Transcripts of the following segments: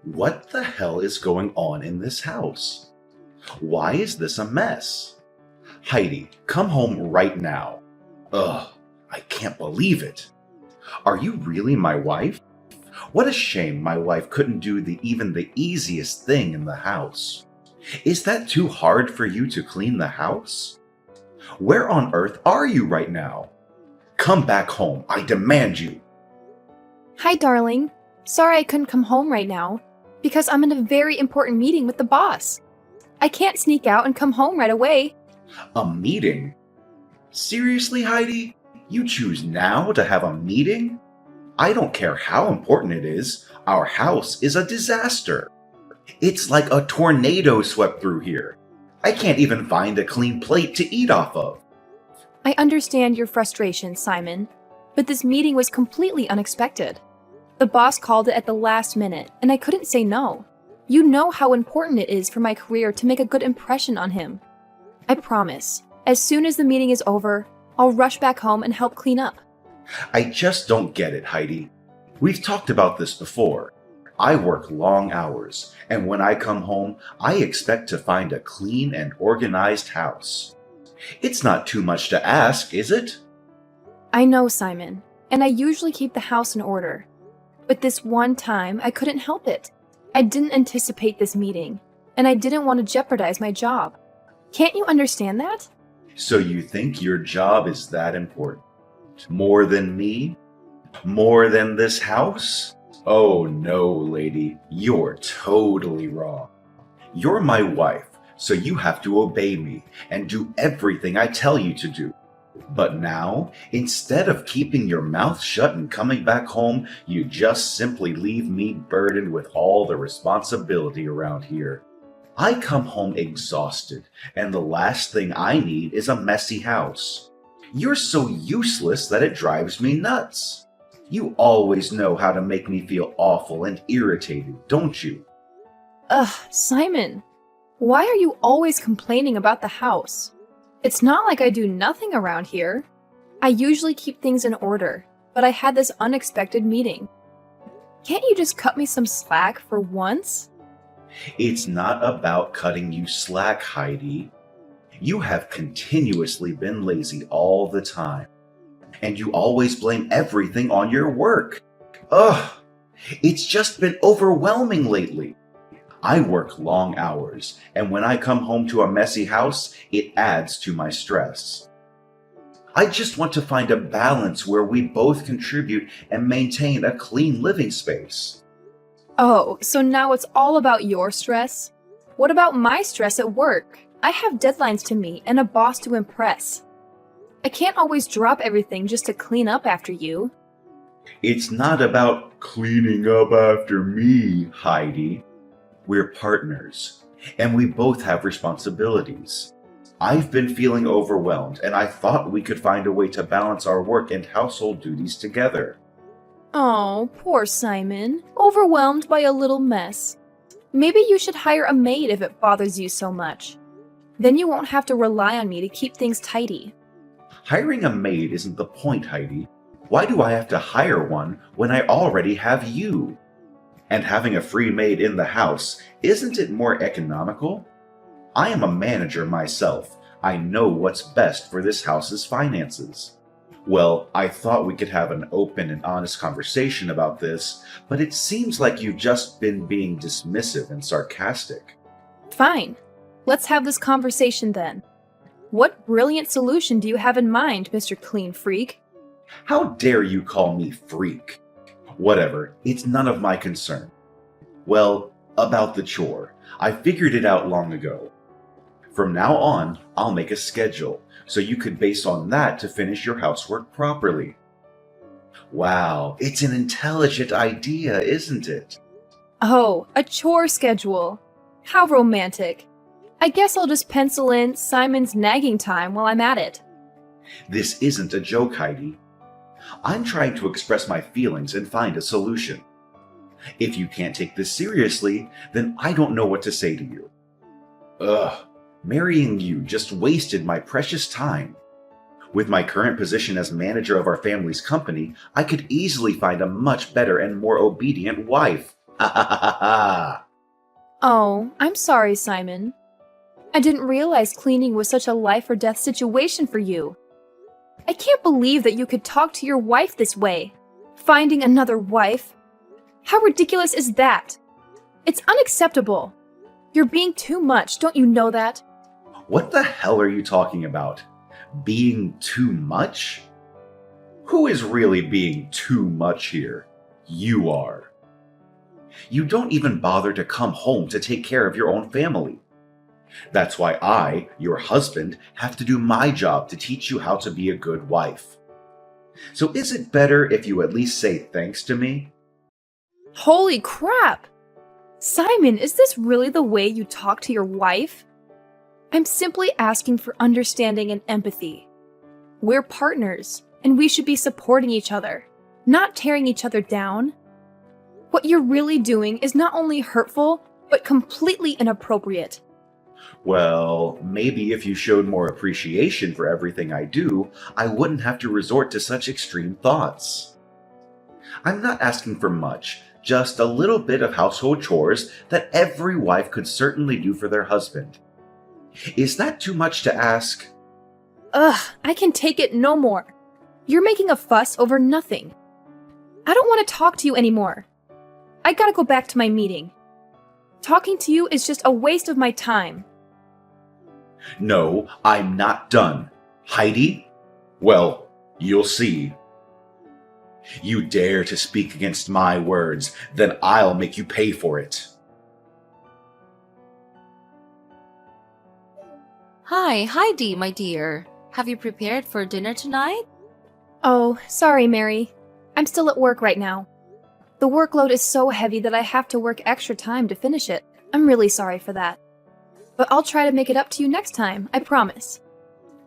What the hell is going on in this house? Why is this a mess? Heidi, come home right now. Ugh, I can't believe it. Are you really my wife? What a shame my wife couldn't do even the easiest thing in the house. Is that too hard for you to clean the house? Where on earth are you right now? Come back home, I demand you. Hi, darling. Sorry I couldn't come home right now, because I'm in a very important meeting with the boss. I can't sneak out and come home right away. A meeting? Seriously, Heidi? You choose now to have a meeting? I don't care how important it is, our house is a disaster. It's like a tornado swept through here. I can't even find a clean plate to eat off of. I understand your frustration, Simon, but this meeting was completely unexpected. The boss called it at the last minute, and I couldn't say no. You know how important it is for my career to make a good impression on him. I promise, as soon as the meeting is over, I'll rush back home and help clean up. I just don't get it, Heidi. We've talked about this before. I work long hours, and when I come home, I expect to find a clean and organized house. It's not too much to ask, is it? I know, Simon, and I usually keep the house in order. But this one time, I couldn't help it. I didn't anticipate this meeting, and I didn't want to jeopardize my job. Can't you understand that? So you think your job is that important? More than me? More than this house? Oh no, lady, you're totally wrong. You're my wife, so you have to obey me and do everything I tell you to do. But now, instead of keeping your mouth shut and coming back home, you just simply leave me burdened with all the responsibility around here. I come home exhausted, and the last thing I need is a messy house. You're so useless that it drives me nuts. You always know how to make me feel awful and irritated, don't you? Ugh, Simon, why are you always complaining about the house? It's not like I do nothing around here. I usually keep things in order, but I had this unexpected meeting. Can't you just cut me some slack for once? It's not about cutting you slack, Heidi. You have continuously been lazy all the time, and you always blame everything on your work. Ugh, it's just been overwhelming lately. I work long hours, and when I come home to a messy house, it adds to my stress. I just want to find a balance where we both contribute and maintain a clean living space. Oh, so now it's all about your stress? What about my stress at work? I have deadlines to meet and a boss to impress. I can't always drop everything just to clean up after you. It's not about cleaning up after me, Heidi. We're partners, and we both have responsibilities. I've been feeling overwhelmed, and I thought we could find a way to balance our work and household duties together. Oh, poor Simon. Overwhelmed by a little mess. Maybe you should hire a maid if it bothers you so much. Then you won't have to rely on me to keep things tidy. Hiring a maid isn't the point, Heidi. Why do I have to hire one when I already have you? And having a free maid in the house, isn't it more economical? I am a manager myself. I know what's best for this house's finances. Well, I thought we could have an open and honest conversation about this, but it seems like you've just been being dismissive and sarcastic. Fine. Let's have this conversation then. What brilliant solution do you have in mind, Mr. Clean Freak? How dare you call me freak? Whatever, it's none of my concern. Well, about the chore, I figured it out long ago. From now on, I'll make a schedule, so you could base on that to finish your housework properly. Wow, it's an intelligent idea, isn't it? Oh, a chore schedule. How romantic. I guess I'll just pencil in Simon's nagging time while I'm at it. This isn't a joke, Heidi. I'm trying to express my feelings and find a solution. If you can't take this seriously, then I don't know what to say to you. Ugh, marrying you just wasted my precious time. With my current position as manager of our family's company, I could easily find a much better and more obedient wife. Oh, I'm sorry, Simon. I didn't realize cleaning was such a life or death situation for you. I can't believe that you could talk to your wife this way. Finding another wife? How ridiculous is that? It's unacceptable. You're being too much, don't you know that? What the hell are you talking about? Being too much? Who is really being too much here? You are. You don't even bother to come home to take care of your own family. That's why I, your husband, have to do my job to teach you how to be a good wife. So is it better if you at least say thanks to me? Holy crap! Simon, is this really the way you talk to your wife? I'm simply asking for understanding and empathy. We're partners, and we should be supporting each other, not tearing each other down. What you're really doing is not only hurtful, but completely inappropriate. Well, maybe if you showed more appreciation for everything I do, I wouldn't have to resort to such extreme thoughts. I'm not asking for much, just a little bit of household chores that every wife could certainly do for their husband. Is that too much to ask? Ugh, I can take it no more. You're making a fuss over nothing. I don't want to talk to you anymore. I gotta go back to my meeting. Talking to you is just a waste of my time. No, I'm not done. Heidi? Well, you'll see. You dare to speak against my words, then I'll make you pay for it. Hi, Heidi, my dear. Have you prepared for dinner tonight? Oh, sorry, Mary. I'm still at work right now. The workload is so heavy that I have to work extra time to finish it. I'm really sorry for that. But I'll try to make it up to you next time, I promise.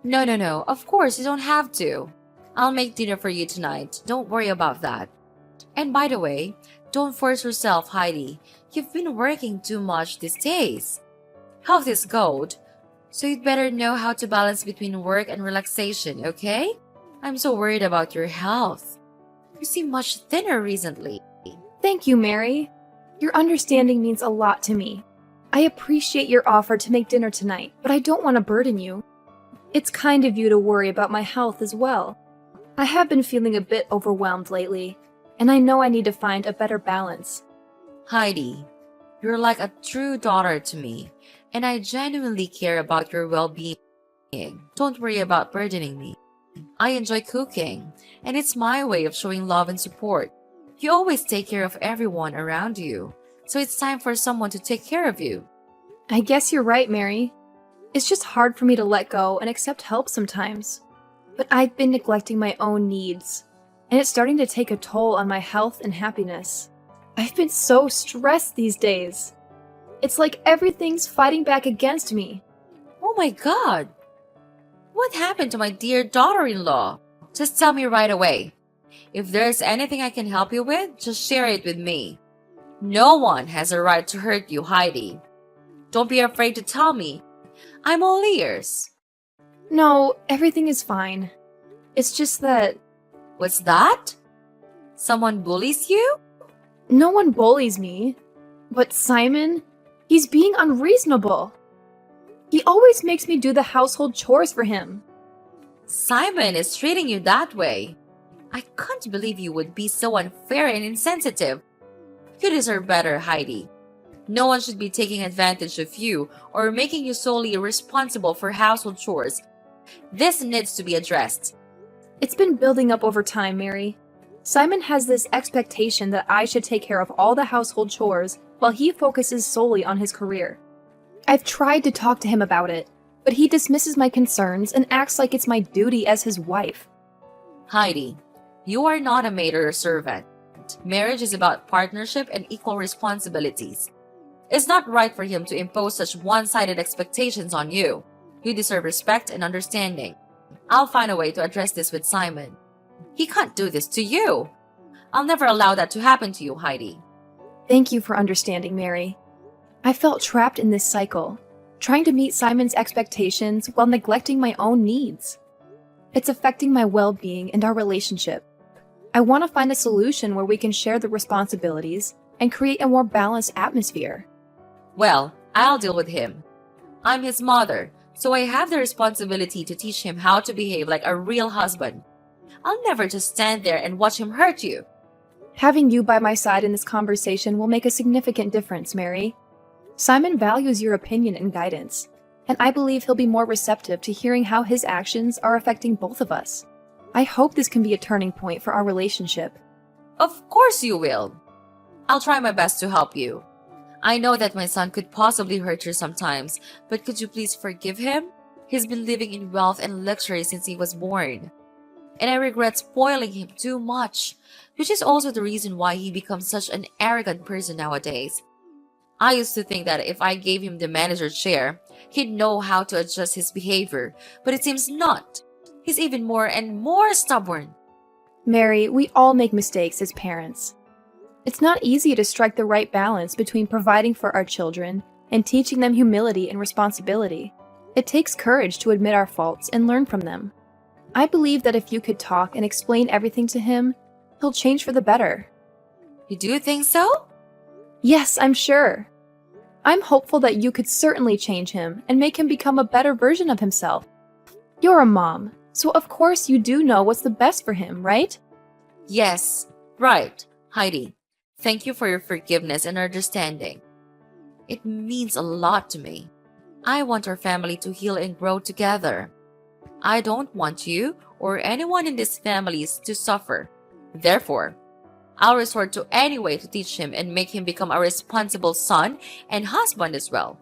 No. Of course, you don't have to. I'll make dinner for you tonight. Don't worry about that. And by the way, don't force yourself, Heidi. You've been working too much these days. Health is gold, so you'd better know how to balance between work and relaxation, okay? I'm so worried about your health. You seem much thinner recently. Thank you, Mary. Your understanding means a lot to me. I appreciate your offer to make dinner tonight, but I don't want to burden you. It's kind of you to worry about my health as well. I have been feeling a bit overwhelmed lately, and I know I need to find a better balance. Heidi, you're like a true daughter to me, and I genuinely care about your well-being. Don't worry about burdening me. I enjoy cooking, and it's my way of showing love and support. You always take care of everyone around you, so it's time for someone to take care of you. I guess you're right, Mary. It's just hard for me to let go and accept help sometimes. But I've been neglecting my own needs, and it's starting to take a toll on my health and happiness. I've been so stressed these days. It's like everything's fighting back against me. Oh my god! What happened to my dear daughter-in-law? Just tell me right away. If there's anything I can help you with, just share it with me. No one has a right to hurt you, Heidi. Don't be afraid to tell me. I'm all ears. No, everything is fine. It's just that What's that? Someone bullies you? no one bullies me. But Simon, he's being unreasonable. He always makes me do the household chores for him. Simon is treating you that way. I can't believe you would be so unfair and insensitive. You deserve better, Heidi. No one should be taking advantage of you or making you solely responsible for household chores. This needs to be addressed. It's been building up over time, Mary. Simon has this expectation that I should take care of all the household chores while he focuses solely on his career. I've tried to talk to him about it, but he dismisses my concerns and acts like it's my duty as his wife. Heidi, you are not a maid or a servant. Marriage is about partnership and equal responsibilities. It's not right for him to impose such one-sided expectations on you. You deserve respect and understanding. I'll find a way to address this with Simon. He can't do this to you. I'll never allow that to happen to you, Heidi. Thank you for understanding, Mary. I felt trapped in this cycle, trying to meet Simon's expectations while neglecting my own needs. It's affecting my well-being and our relationship. I want to find a solution where we can share the responsibilities, and create a more balanced atmosphere. Well, I'll deal with him. I'm his mother, so I have the responsibility to teach him how to behave like a real husband. I'll never just stand there and watch him hurt you. Having you by my side in this conversation will make a significant difference, Mary. Simon values your opinion and guidance, and I believe he'll be more receptive to hearing how his actions are affecting both of us. I hope this can be a turning point for our relationship. Of course you will. I'll try my best to help you. I know that my son could possibly hurt you sometimes, but could you please forgive him? He's been living in wealth and luxury since he was born. And I regret spoiling him too much, which is also the reason why he becomes such an arrogant person nowadays. I used to think that if I gave him the manager chair, he'd know how to adjust his behavior, but it seems not. He's even more and more stubborn. Mary, we all make mistakes as parents. It's not easy to strike the right balance between providing for our children and teaching them humility and responsibility. It takes courage to admit our faults and learn from them. I believe that if you could talk and explain everything to him, he'll change for the better. You do think so? Yes, I'm sure. I'm hopeful that you could certainly change him and make him become a better version of himself. You're a mom, so of course you do know what's the best for him, right? Yes, right, Heidi. Thank you for your forgiveness and understanding. It means a lot to me. I want our family to heal and grow together. I don't want you or anyone in these families to suffer. Therefore, I'll resort to any way to teach him and make him become a responsible son and husband as well.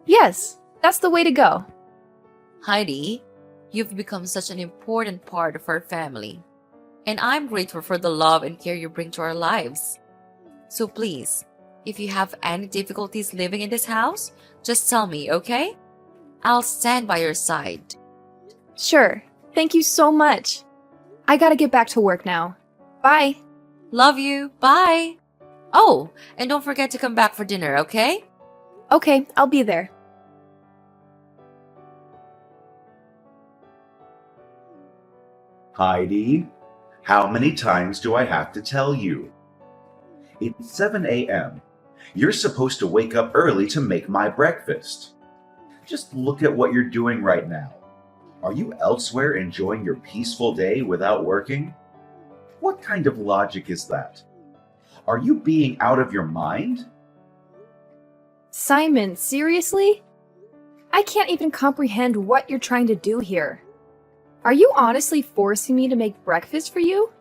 Yes, that's the way to go. Heidi, you've become such an important part of our family, and I'm grateful for the love and care you bring to our lives. So please, if you have any difficulties living in this house, just tell me, okay? I'll stand by your side. Sure, thank you so much. I gotta get back to work now. Bye. Love you. Bye. Oh, and don't forget to come back for dinner, okay? Okay, I'll be there. Heidi, how many times do I have to tell you? It's 7 a.m. You're supposed to wake up early to make my breakfast. Just look at what you're doing right now. Are you elsewhere enjoying your peaceful day without working? What kind of logic is that? Are you being out of your mind? Simon, seriously? I can't even comprehend what you're trying to do here. Are you honestly forcing me to make breakfast for you?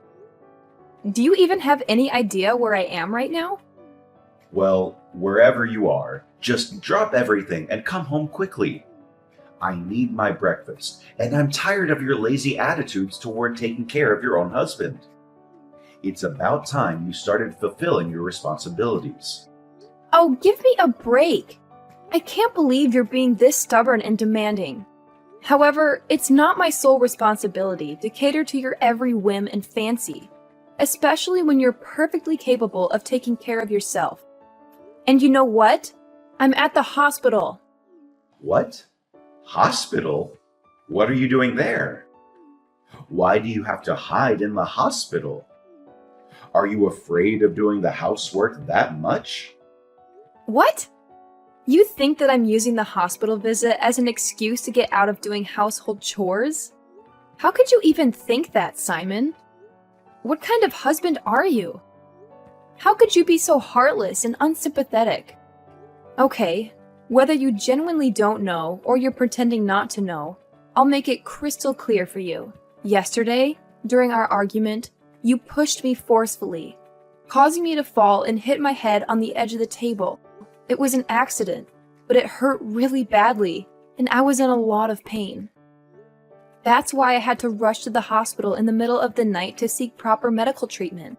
Do you even have any idea where I am right now? Well, wherever you are, just drop everything and come home quickly. I need my breakfast, and I'm tired of your lazy attitudes toward taking care of your own husband. It's about time you started fulfilling your responsibilities. Oh, give me a break. I can't believe you're being this stubborn and demanding. However, it's not my sole responsibility to cater to your every whim and fancy, especially when you're perfectly capable of taking care of yourself. And you know what? I'm at the hospital. What? Hospital? What are you doing there? Why do you have to hide in the hospital? Are you afraid of doing the housework that much? What? You think that I'm using the hospital visit as an excuse to get out of doing household chores? How could you even think that, Simon? What kind of husband are you? How could you be so heartless and unsympathetic? Okay, whether you genuinely don't know or you're pretending not to know, I'll make it crystal clear for you. Yesterday, during our argument, you pushed me forcefully, causing me to fall and hit my head on the edge of the table. It was an accident, but it hurt really badly, and I was in a lot of pain. That's why I had to rush to the hospital in the middle of the night to seek proper medical treatment.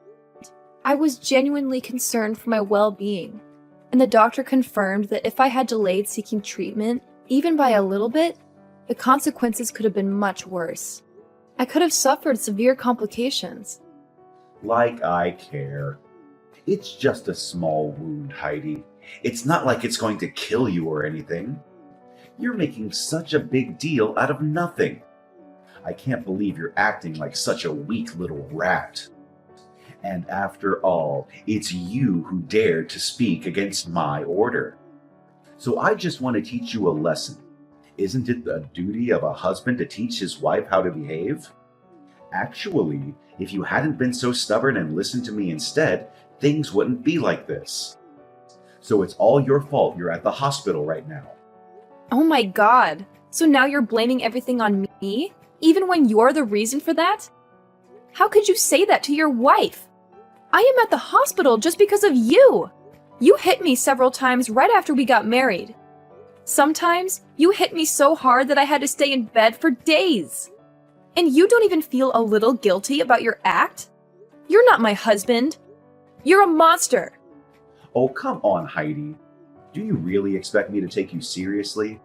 I was genuinely concerned for my well-being, and the doctor confirmed that if I had delayed seeking treatment, even by a little bit, the consequences could have been much worse. I could have suffered severe complications. Like I care. It's just a small wound, Heidi. It's not like it's going to kill you or anything. You're making such a big deal out of nothing. I can't believe you're acting like such a weak little rat. And after all, it's you who dared to speak against my order. So I just want to teach you a lesson. Isn't it the duty of a husband to teach his wife how to behave? Actually, if you hadn't been so stubborn and listened to me instead, things wouldn't be like this. So it's all your fault you're at the hospital right now. Oh my god. So now you're blaming everything on me? Even when you're the reason for that? How could you say that to your wife? I am at the hospital just because of you. You hit me several times right after we got married. Sometimes you hit me so hard that I had to stay in bed for days. And you don't even feel a little guilty about your act? You're not my husband. You're a monster. Oh, come on, Heidi. Do you really expect me to take you seriously?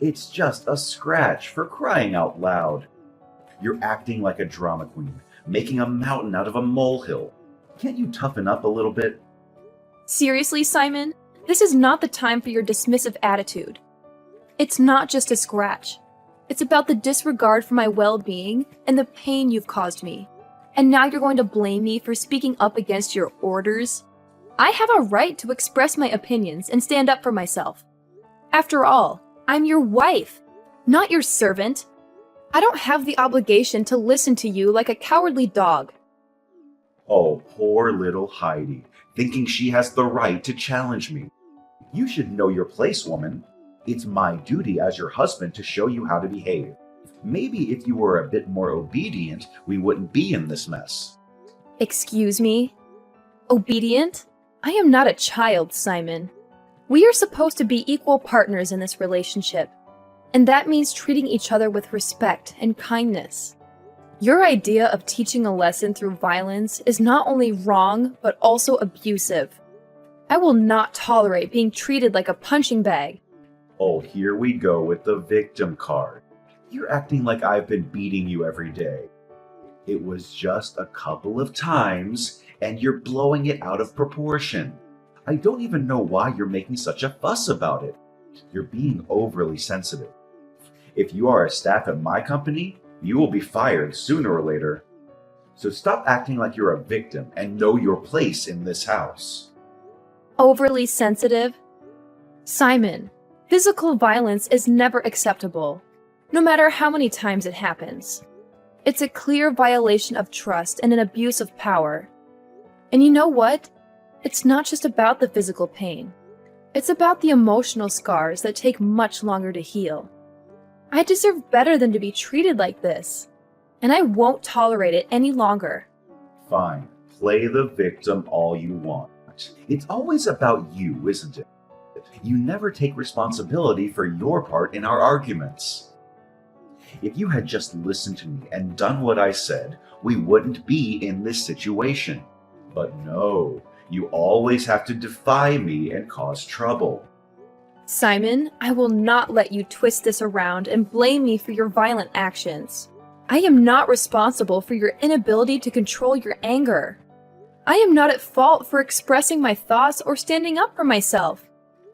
It's just a scratch, for crying out loud. You're acting like a drama queen, making a mountain out of a molehill. Can't you toughen up a little bit? Seriously, Simon? This is not the time for your dismissive attitude. It's not just a scratch. It's about the disregard for my well-being and the pain you've caused me. And now you're going to blame me for speaking up against your orders? I have a right to express my opinions and stand up for myself. After all, I'm your wife, not your servant. I don't have the obligation to listen to you like a cowardly dog. Oh, poor little Heidi, thinking she has the right to challenge me. You should know your place, woman. It's my duty as your husband to show you how to behave. Maybe if you were a bit more obedient, we wouldn't be in this mess. Excuse me? Obedient? I am not a child, Simon. We are supposed to be equal partners in this relationship, and that means treating each other with respect and kindness. Your idea of teaching a lesson through violence is not only wrong, but also abusive. I will not tolerate being treated like a punching bag. Oh, here we go with the victim card. You're acting like I've been beating you every day. It was just a couple of times, and you're blowing it out of proportion. I don't even know why you're making such a fuss about it. You're being overly sensitive. If you are a staff at my company, you will be fired sooner or later. So stop acting like you're a victim and know your place in this house. Overly sensitive? Simon, physical violence is never acceptable, no matter how many times it happens. It's a clear violation of trust and an abuse of power. And you know what? It's not just about the physical pain. It's about the emotional scars that take much longer to heal. I deserve better than to be treated like this, and I won't tolerate it any longer. Fine, play the victim all you want. It's always about you, isn't it? You never take responsibility for your part in our arguments. If you had just listened to me and done what I said, we wouldn't be in this situation. But no, you always have to defy me and cause trouble. Simon, I will not let you twist this around and blame me for your violent actions. I am not responsible for your inability to control your anger. I am not at fault for expressing my thoughts or standing up for myself.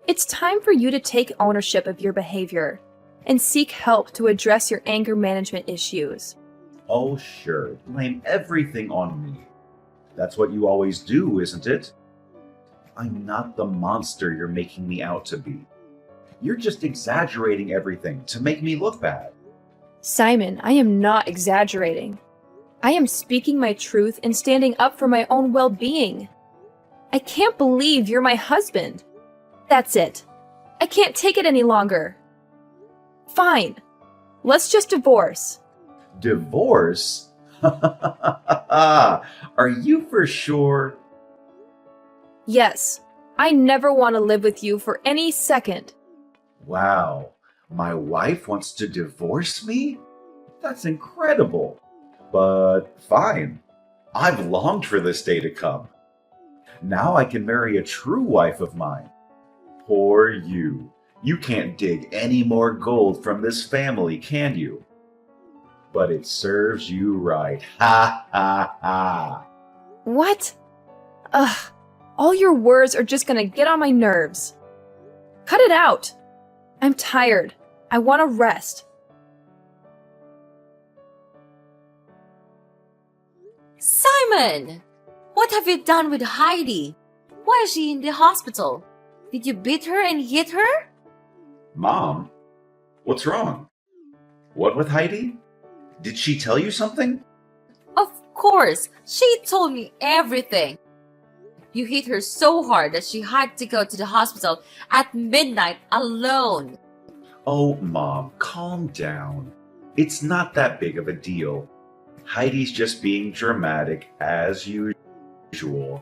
It's time for you to take ownership of your behavior and seek help to address your anger management issues. Oh, sure, blame everything on me. That's what you always do, isn't it? I'm not the monster you're making me out to be. You're just exaggerating everything to make me look bad. Simon, I am not exaggerating. I am speaking my truth and standing up for my own well-being. I can't believe you're my husband. That's it. I can't take it any longer. Fine. Let's just divorce. Divorce? Are you for sure? Yes. I never want to live with you for any second. Wow, my wife wants to divorce me? That's incredible. But fine. I've longed for this day to come. Now I can marry a true wife of mine. Poor you. You can't dig any more gold from this family, can you? But it serves you right. Ha ha ha. What? Ugh. All your words are just gonna get on my nerves. Cut it out. I'm tired. I want to rest. Simon! What have you done with Heidi? Why is she in the hospital? Did you beat her and hit her? Mom, what's wrong? What with Heidi? Did she tell you something? Of course, she told me everything. You hit her so hard that she had to go to the hospital at midnight alone. Oh, Mom, calm down. It's not that big of a deal. Heidi's just being dramatic as usual.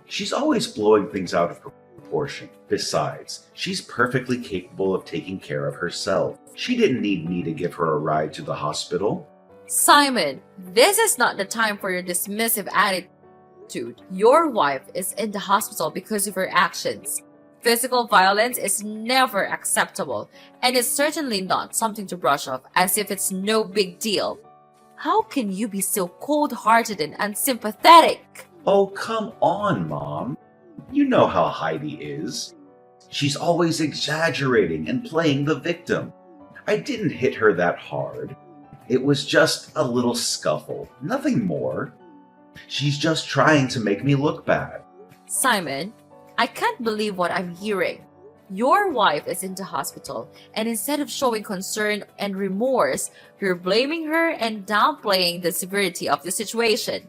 She's always blowing things out of proportion. Besides, she's perfectly capable of taking care of herself. She didn't need me to give her a ride to the hospital. Simon, this is not the time for your dismissive attitude. Your wife is in the hospital because of her actions. Physical violence is never acceptable, and it's certainly not something to brush off as if it's no big deal. How can you be so cold-hearted and unsympathetic? Oh, come on, Mom. You know how Heidi is. She's always exaggerating and playing the victim. I didn't hit her that hard. It was just a little scuffle, nothing more. She's just trying to make me look bad. Simon, I can't believe what I'm hearing. Your wife is in the hospital, and instead of showing concern and remorse, you're blaming her and downplaying the severity of the situation.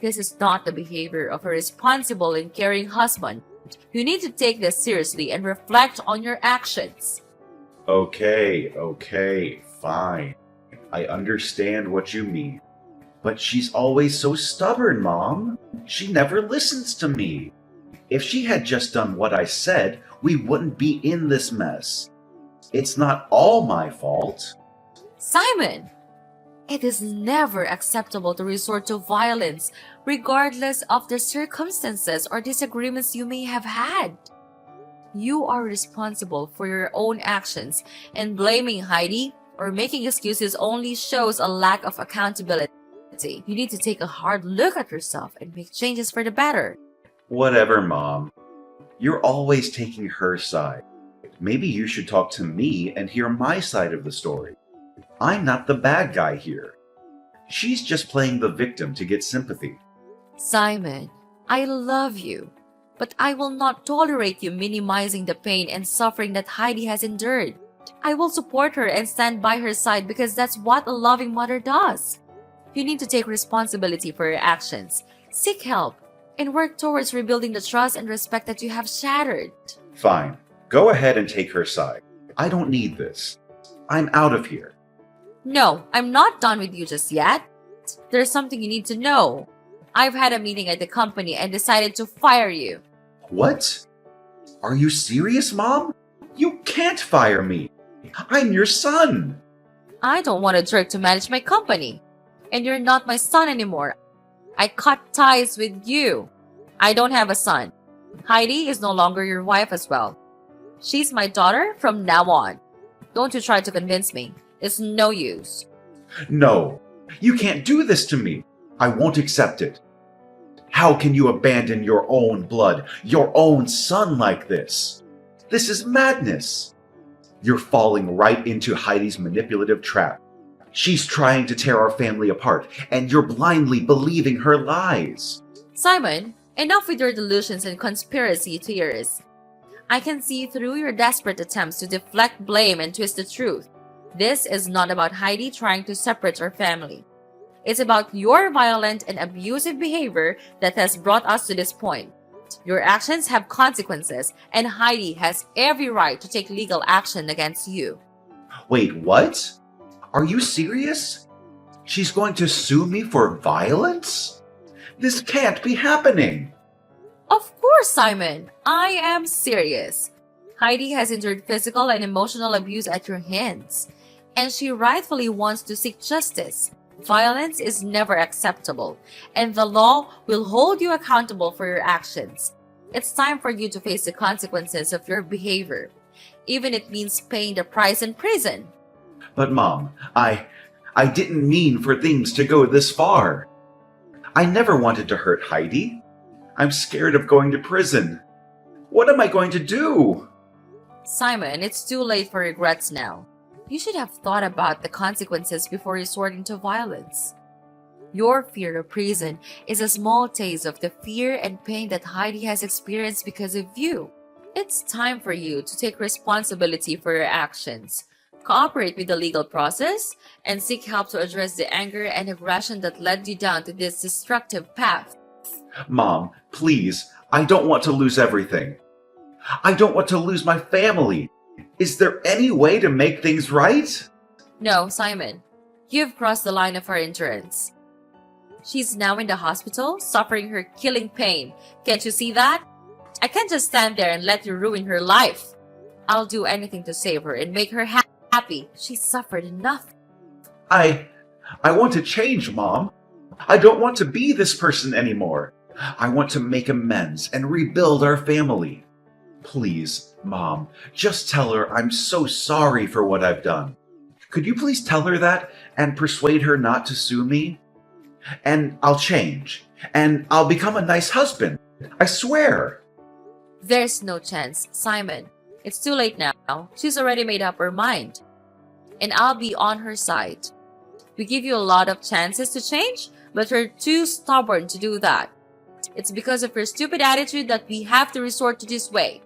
This is not the behavior of a responsible and caring husband. You need to take this seriously and reflect on your actions. Okay, fine. I understand what you mean. But she's always so stubborn, Mom. She never listens to me. If she had just done what I said, we wouldn't be in this mess. It's not all my fault. Simon, it is never acceptable to resort to violence, regardless of the circumstances or disagreements you may have had. You are responsible for your own actions, and blaming Heidi or making excuses only shows a lack of accountability. You need to take a hard look at yourself and make changes for the better. Whatever, Mom. You're always taking her side. Maybe you should talk to me and hear my side of the story. I'm not the bad guy here. She's just playing the victim to get sympathy. Simon, I love you, but I will not tolerate you minimizing the pain and suffering that Heidi has endured. I will support her and stand by her side because that's what a loving mother does. You need to take responsibility for your actions, seek help, and work towards rebuilding the trust and respect that you have shattered. Fine. Go ahead and take her side. I don't need this. I'm out of here. No, I'm not done with you just yet. There's something you need to know. I've had a meeting at the company and decided to fire you. What? Are you serious, Mom? You can't fire me. I'm your son. I don't want a jerk to manage my company. And you're not my son anymore. I cut ties with you. I don't have a son. Heidi is no longer your wife as well. She's my daughter from now on. Don't you try to convince me. It's no use. No, you can't do this to me. I won't accept it. How can you abandon your own blood, your own son like this? This is madness. You're falling right into Heidi's manipulative trap. She's trying to tear our family apart, and you're blindly believing her lies. Simon, enough with your delusions and conspiracy theories. I can see through your desperate attempts to deflect blame and twist the truth. This is not about Heidi trying to separate our family. It's about your violent and abusive behavior that has brought us to this point. Your actions have consequences, and Heidi has every right to take legal action against you. Wait, what? Are you serious? She's going to sue me for violence? This can't be happening. Of course, Simon. I am serious. Heidi has endured physical and emotional abuse at your hands, and she rightfully wants to seek justice. Violence is never acceptable, and the law will hold you accountable for your actions. It's time for you to face the consequences of your behavior, even if it means paying the price in prison. But Mom, I didn't mean for things to go this far. I never wanted to hurt Heidi. I'm scared of going to prison. What am I going to do? Simon, it's too late for regrets now. You should have thought about the consequences before resorting to violence. Your fear of prison is a small taste of the fear and pain that Heidi has experienced because of you. It's time for you to take responsibility for your actions, cooperate with the legal process, and seek help to address the anger and aggression that led you down to this destructive path. Mom, please, I don't want to lose everything. I don't want to lose my family. Is there any way to make things right? No, Simon, you've crossed the line of her endurance. She's now in the hospital, suffering her killing pain. Can't you see that? I can't just stand there and let you ruin her life. I'll do anything to save her and make her happy. She's suffered enough. I want to change, Mom. I don't want to be this person anymore. I want to make amends and rebuild our family. Please, Mom, just tell her I'm so sorry for what I've done. Could you please tell her that and persuade her not to sue me? And I'll change. And I'll become a nice husband. I swear. There's no chance, Simon. It's too late now. She's already made up her mind. And I'll be on her side. We give you a lot of chances to change, but you're too stubborn to do that. It's because of your stupid attitude that we have to resort to this way.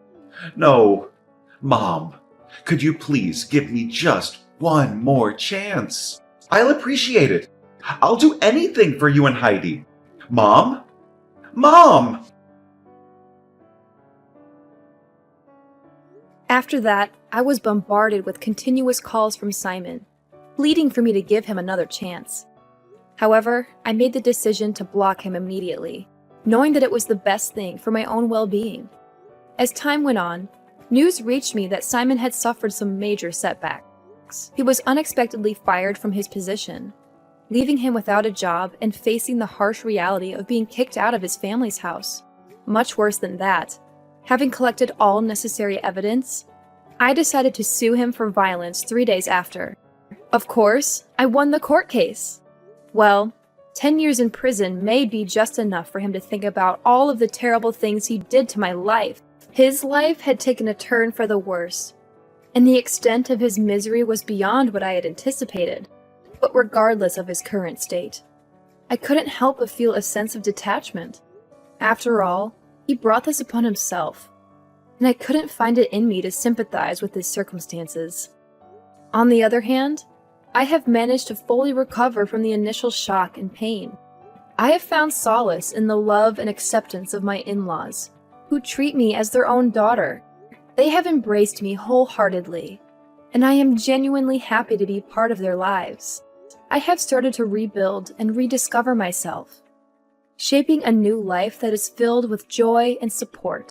No. Mom, could you please give me just one more chance? I'll appreciate it. I'll do anything for you and Heidi. Mom? Mom! After that, I was bombarded with continuous calls from Simon, pleading for me to give him another chance. However, I made the decision to block him immediately, knowing that it was the best thing for my own well-being. As time went on, news reached me that Simon had suffered some major setbacks. He was unexpectedly fired from his position, leaving him without a job and facing the harsh reality of being kicked out of his family's house. Much worse than that, having collected all necessary evidence, I decided to sue him for violence 3 days after. Of course, I won the court case. Well, 10 years in prison may be just enough for him to think about all of the terrible things he did to my life. His life had taken a turn for the worse, and the extent of his misery was beyond what I had anticipated. But regardless of his current state, I couldn't help but feel a sense of detachment. After all, he brought this upon himself, and I couldn't find it in me to sympathize with his circumstances. On the other hand, I have managed to fully recover from the initial shock and pain. I have found solace in the love and acceptance of my in-laws, who treat me as their own daughter. They have embraced me wholeheartedly, and I am genuinely happy to be part of their lives. I have started to rebuild and rediscover myself, shaping a new life that is filled with joy and support.